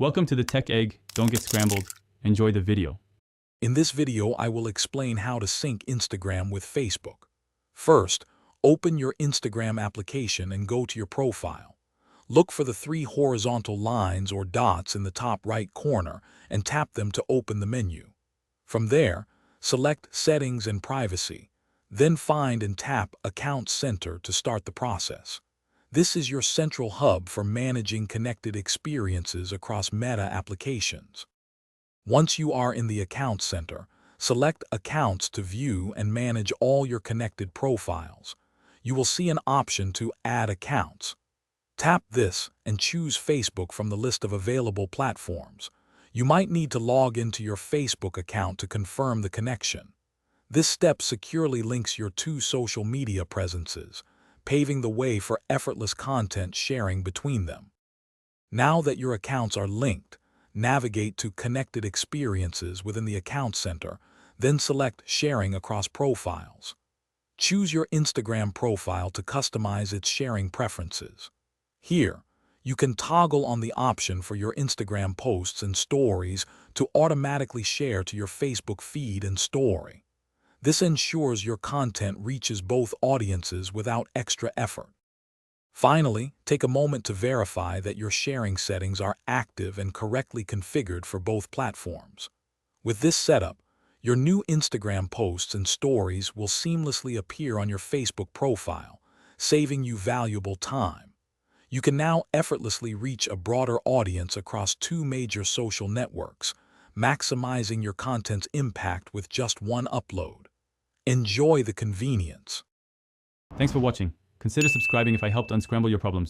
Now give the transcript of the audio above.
Welcome to the Tech Egg. Don't get scrambled. Enjoy the video. In this video, I will explain how to sync Instagram with Facebook. First, open your Instagram application and go to your profile. Look for the three horizontal lines or dots in the top right corner and tap them to open the menu. From there, select Settings and Privacy. Then find and tap Account Center to start the process. This is your central hub for managing connected experiences across Meta applications. Once you are in the Account Center, select Accounts to view and manage all your connected profiles. You will see an option to Add Accounts. Tap this and choose Facebook from the list of available platforms. You might need to log into your Facebook account to confirm the connection. This step securely links your two social media presences, paving the way for effortless content sharing between them. Now that your accounts are linked, navigate to Connected Experiences within the Account Center, then select Sharing across profiles. Choose your Instagram profile to customize its sharing preferences. Here, you can toggle on the option for your Instagram posts and stories to automatically share to your Facebook feed and story. This ensures your content reaches both audiences without extra effort. Finally, take a moment to verify that your sharing settings are active and correctly configured for both platforms. With this setup, your new Instagram posts and stories will seamlessly appear on your Facebook profile, saving you valuable time. You can now effortlessly reach a broader audience across two major social networks, maximizing your content's impact with just one upload. Enjoy the convenience. Thanks for watching. Consider subscribing if I helped unscramble your problems.